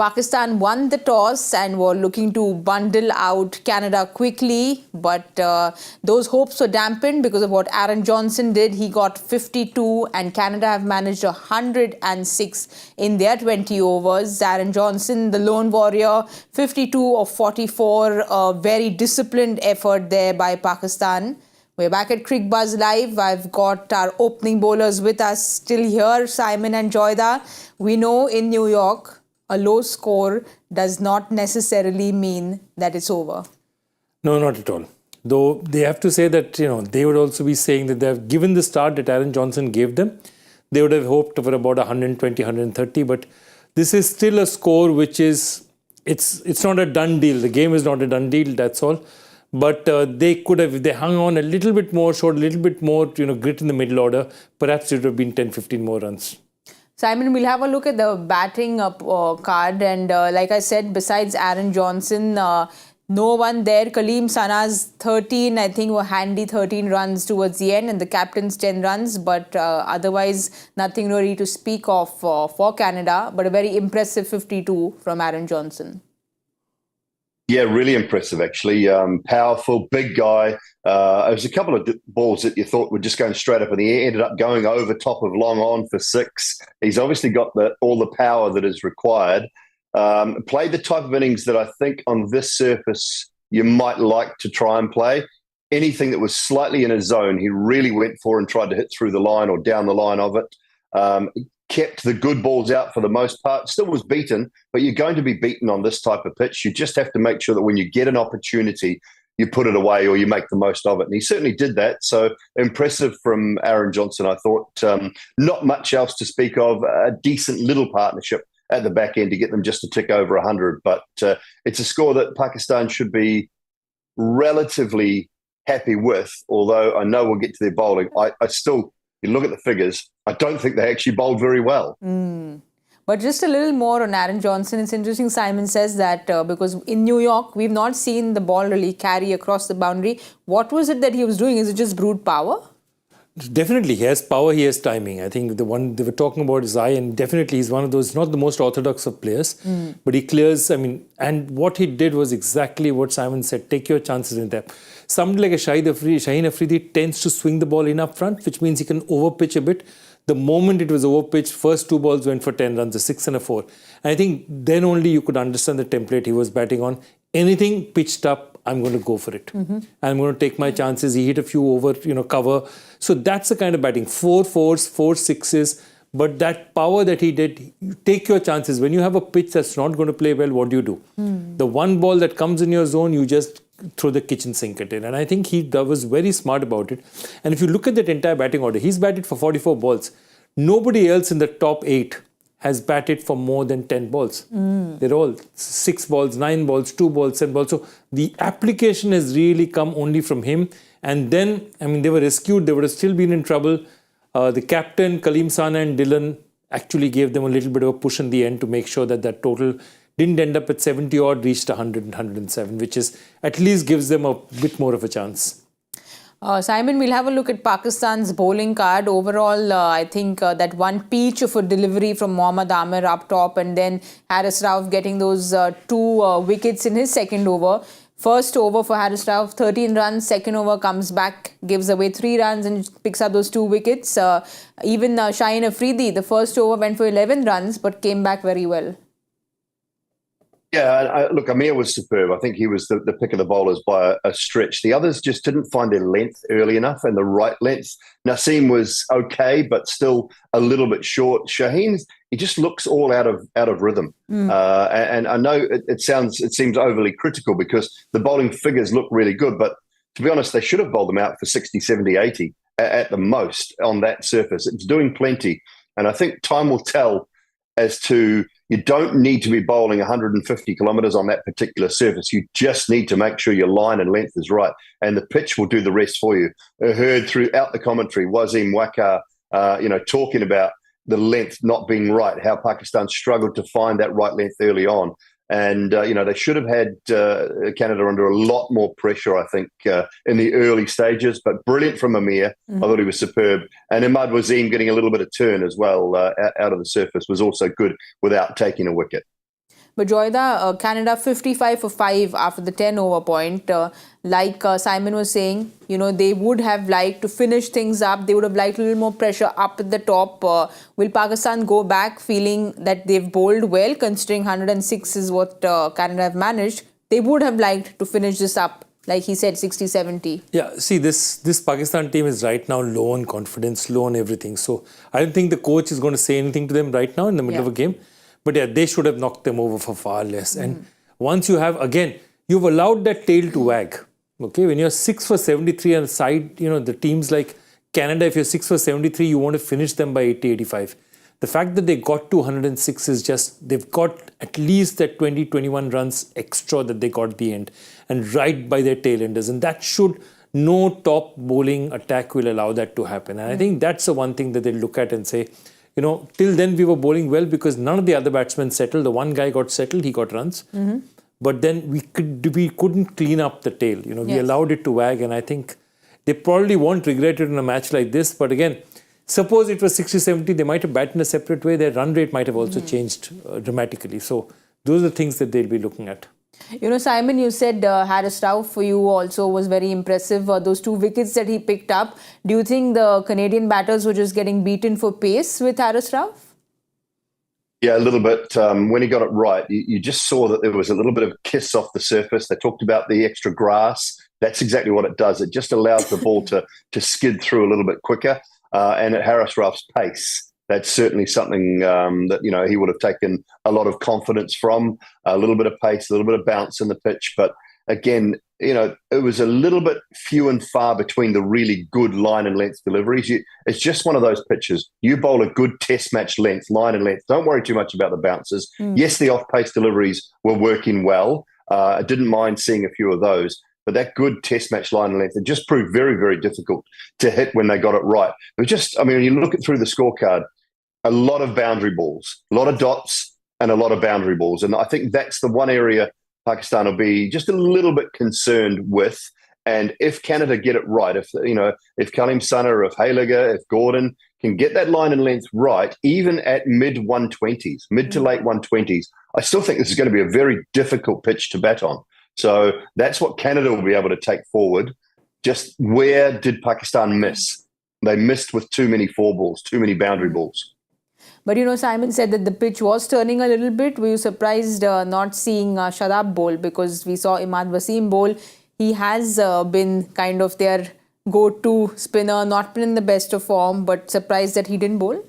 Pakistan won the toss and were looking to bundle out Canada quickly, but those hopes were dampened because of what Aaron Johnson did. He got 52 and Canada have managed 106 in their 20 overs. Aaron Johnson, the lone warrior, 52 of 44, a very disciplined effort there by Pakistan. We're back at Cricbuzz Live. I've got our opening bowlers with us still here, Simon and Joyda. We know in New York, a low score does not necessarily mean that it's over. No, not at all. Though they have to say that, they would also be saying that they have given the start that Aaron Johnson gave them. They would have hoped for about 120, 130. But this is still a score which is, it's not a done deal. The game is not a done deal, that's all. But they could have, if they hung on a little bit more, showed a little bit more, grit in the middle order, perhaps it would have been 10, 15 more runs. Simon, we'll have a look at the batting card. And like I said, besides Aaron Johnson, no one there. Kaleem Sana's 13, I think, were handy 13 runs towards the end, and the captain's 10 runs. But otherwise, nothing really to speak of for Canada. But a very impressive 52 from Aaron Johnson. Yeah, really impressive, actually. Powerful, big guy. There was a couple of balls that you thought were just going straight up in the air, ended up going over top of long on for 6. He's obviously got all the power that is required. Played the type of innings that I think on this surface you might like to try and play. Anything that was slightly in his zone, he really went for and tried to hit through the line or down the line of it. Kept the good balls out for the most part, still was beaten, but you're going to be beaten on this type of pitch. You just have to make sure that when you get an opportunity, you put it away or you make the most of it. And he certainly did that. So impressive from Aaron Johnson, I thought. Not much else to speak of. A decent little partnership at the back end to get them just to tick over 100. But it's a score that Pakistan should be relatively happy with, although I know we'll get to their bowling. I still... You look at the figures, I don't think they actually bowled very well. But just a little more on Aaron Johnson. It's interesting Simon says that because in New York, we've not seen the ball really carry across the boundary. What was it that he was doing? Is it just brute power? Definitely, he has power, he has timing. I think the one they were talking about is and definitely he's one of those, not the most orthodox of players, but he clears, and what he did was exactly what Simon said, take your chances in that. Somebody like a Shaheen Afridi tends to swing the ball in up front, which means he can overpitch a bit. The moment it was overpitched, first 2 balls went for 10 runs, a 6 and a 4. And I think then only you could understand the template he was batting on. Anything pitched up, I'm going to go for it. I'm going to take my chances. He hit a few over, cover. So that's the kind of batting. 4 4s, 4 6s. But that power that he did, you take your chances. When you have a pitch that's not going to play well, what do? The one ball that comes in your zone, you just throw the kitchen sink at it. And I think he was very smart about it. And if you look at that entire batting order, he's batted for 44 balls. Nobody else in the top 8 has batted for more than 10 balls. They're all 6 balls, 9 balls, 2 balls, 7 balls. So the application has really come only from him. And then, they were rescued. They would have still been in trouble. The captain, Kaleem Sana and Dylan actually gave them a little bit of a push in the end to make sure that that total didn't end up at 70 odd, reached 100 and 107, which is at least gives them a bit more of a chance. Simon, we'll have a look at Pakistan's bowling card. Overall, I think that one peach of a delivery from Mohammad up top, and then Haris Rauf getting those 2 wickets in his second over. First over for Haris Rauf, 13 runs. Second over comes back, gives away 3 runs and picks up those 2 wickets. Even Shaheen Afridi, the first over went for 11 runs but came back very well. Yeah, look, Amir was superb. I think he was the pick of the bowlers by a stretch. The others just didn't find their length early enough and the right length. Naseem was okay, but still a little bit short. Shaheen, he just looks all out of rhythm. And I know it seems overly critical because the bowling figures look really good, but to be honest, they should have bowled them out for 60, 70, 80 at the most on that surface. It's doing plenty. And I think time will tell as to you don't need to be bowling 150 kilometres on that particular surface. You just need to make sure your line and length is right, and the pitch will do the rest for you. I heard throughout the commentary, Wasim Waqar, talking about the length not being right, how Pakistan struggled to find that right length early on. And, they should have had Canada under a lot more pressure, I think, in the early stages. But brilliant from Amir. I thought he was superb. And Ahmad Wasim getting a little bit of turn as well out of the surface was also good without taking a wicket. But Joyda, Canada 55 for 5 after the 10 over point. Like Simon was saying, they would have liked to finish things up. They would have liked a little more pressure up at the top. Will Pakistan go back feeling that they've bowled well, considering 106 is what Canada have managed? They would have liked to finish this up, like he said, 60-70. Yeah, see, this Pakistan team is right now low on confidence, low on everything. So I don't think the coach is going to say anything to them right now in the middle of a game. But yeah, they should have knocked them over for far less. And once you have, again, you've allowed that tail to wag. Okay, when you're 6 for 73 on the side, the teams like Canada, if you're 6 for 73, you want to finish them by 80-85. The fact that they got to 106 is just, they've got at least that 20-21 runs extra that they got at the end. And right by their tail enders. And that should, no top bowling attack will allow that to happen. And I think that's the one thing that they look at and say, till then we were bowling well because none of the other batsmen settled. The one guy got settled, he got runs. But then we couldn't clean up the tail. We allowed it to wag, and I think they probably won't regret it in a match like this. But again, suppose it was 60-70, they might have batted in a separate way. Their run rate might have also changed dramatically. So those are the things that they'll be looking at. Simon, you said Haris Rauf for you also was very impressive. Those 2 wickets that he picked up. Do you think the Canadian batters were just getting beaten for pace with Haris Rauf? Yeah, a little bit. When he got it right, you just saw that there was a little bit of kiss off the surface. They talked about the extra grass. That's exactly what it does. It just allows the ball to skid through a little bit quicker. And at Haris Rauf's pace, that's certainly something that, he would have taken a lot of confidence from. A little bit of pace, a little bit of bounce in the pitch. But again, it was a little bit few and far between the really good line and length deliveries. It's just one of those pitches. You bowl a good test match length, line and length. Don't worry too much about the bounces. Yes, the off-pace deliveries were working well. I didn't mind seeing a few of those. But that good test match line and length, it just proved very, very difficult to hit when they got it right. It was just, when you look at through the scorecard, a lot of boundary balls, a lot of dots and a lot of boundary balls. And I think that's the one area Pakistan will be just a little bit concerned with. And if Canada get it right, if Kalim Sana, if Hayliger, if Gordon can get that line and length right, even at mid-120s, mid to late 120s, I still think this is going to be a very difficult pitch to bat on. So that's what Canada will be able to take forward. Just where did Pakistan miss? They missed with too many 4 balls, too many boundary balls. But Simon said that the pitch was turning a little bit. Were you surprised not seeing Shadab bowl? Because we saw Imad Wasim bowl. He has been kind of their go-to spinner, not been in the best of form, but surprised that he didn't bowl?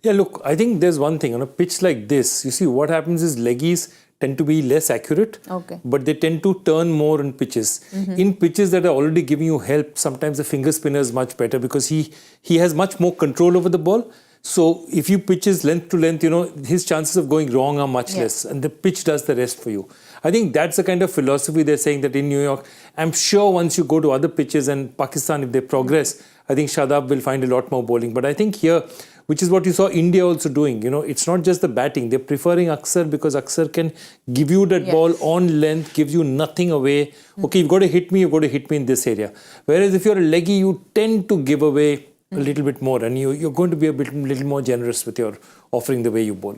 Yeah, look, I think there's one thing. On a pitch like this, you see what happens is leggies tend to be less accurate, but they tend to turn more in pitches. In pitches that are already giving you help, sometimes the finger spinner is much better because he has much more control over the ball. So if you pitch his length to length, his chances of going wrong are much less, and the pitch does the rest for you. I think that's the kind of philosophy they're saying that in New York. I'm sure once you go to other pitches and Pakistan, if they progress, I think Shadab will find a lot more bowling. But I think here, which is what you saw India also doing, it's not just the batting. They're preferring Aksar because Aksar can give you that ball on length, gives you nothing away. Okay, you've got to hit me in this area. Whereas if you're a leggy, you tend to give away a little bit more, and you're going to be a little more generous with your offering the way you bowl.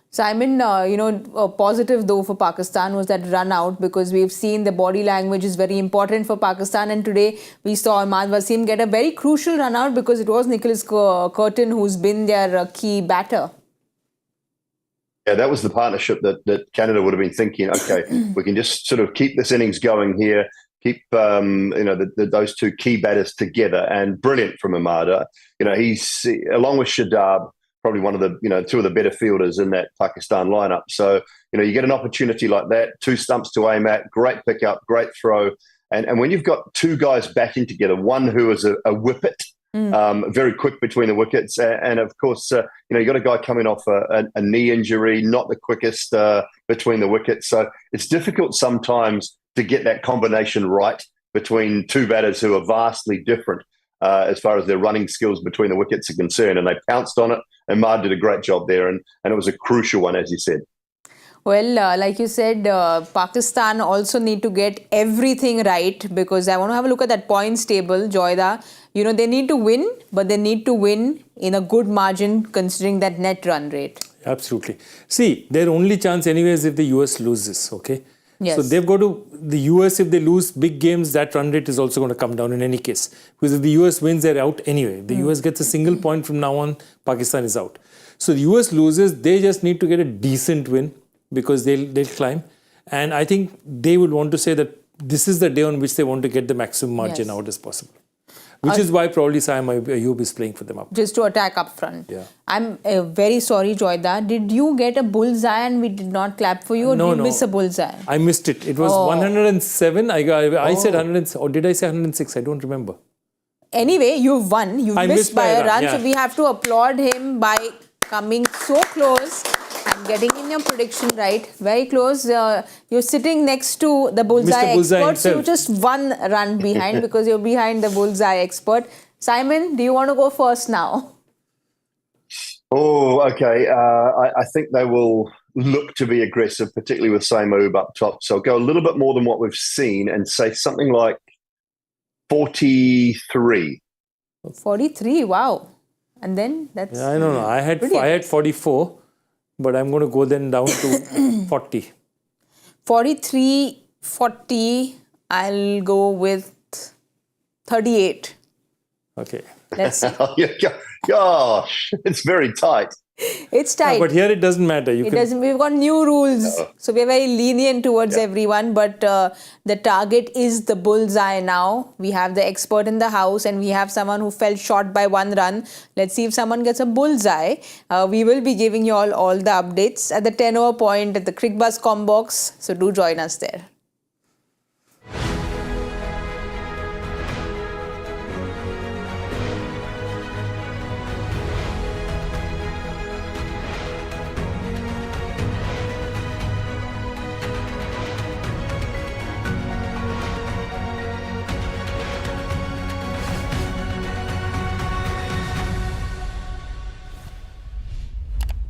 Simon, a positive though for Pakistan was that run out, because we've seen the body language is very important for Pakistan, and today we saw Imad Wasim get a very crucial run out because it was Nicholas Curtin who's been their key batter. Yeah, that was the partnership that Canada would have been thinking, okay, we can just sort of keep this innings going here, keep those 2 key batters together, and brilliant from Imad. He's along with Shadab, probably one of the 2 of the better fielders in that Pakistan lineup. So you get an opportunity like that, 2 stumps to aim at, great pickup, great throw, and when you've got 2 guys batting together, one who is a whippet, very quick between the wickets, and of course you got a guy coming off a knee injury, not the quickest between the wickets. So it's difficult sometimes to get that combination right between 2 batters who are vastly different as far as their running skills between the wickets are concerned. And they pounced on it. And Imad did a great job there. And it was a crucial one, as you said. Well, like you said, Pakistan also need to get everything right, because I want to have a look at that points table, Joyda. They need to win, but they need to win in a good margin considering that net run rate. Absolutely. See, their only chance anyway is if the US loses, okay? Yes. So they've got to, the US, if they lose big games, that run rate is also going to come down in any case. Because if the US wins, they're out anyway. The US gets a single point from now on, Pakistan is out. So the US loses, they just need to get a decent win because they'll climb. And I think they would want to say that this is the day on which they want to get the maximum margin out as possible. Which is why probably Saiyami Ayub is playing for them up. Just to attack up front. Yeah. I'm very sorry, Joyda. Did you get a bullseye and we did not clap for you, or did you miss a bullseye? I missed it. It was 107. I said 100, or did I say 106? I don't remember. Anyway, you've won. You missed by a run. Yeah. So we have to applaud him by coming so close and getting in your prediction right. Very close. You're sitting next to the bullseye expert. So you're just one run behind because you're behind the bullseye expert. Simon, do you want to go first now? Oh, okay. I think they will look to be aggressive, particularly with Saiyami up top. So I'll go a little bit more than what we've seen and say something like 43. 43, wow. And then that's... I don't know. I had 44, but I'm going to go then down to 40. 43, 40, I'll go with 38. Okay. Let's see. Gosh, it's very tight. It's tight. But here it doesn't matter. We've got new rules. So we're very lenient towards everyone. But the target is the bullseye now. We have the expert in the house and we have someone who fell short by one run. Let's see if someone gets a bullseye. We will be giving you all the updates at the 10 over point at the Cricbuzz Combox. So do join us there.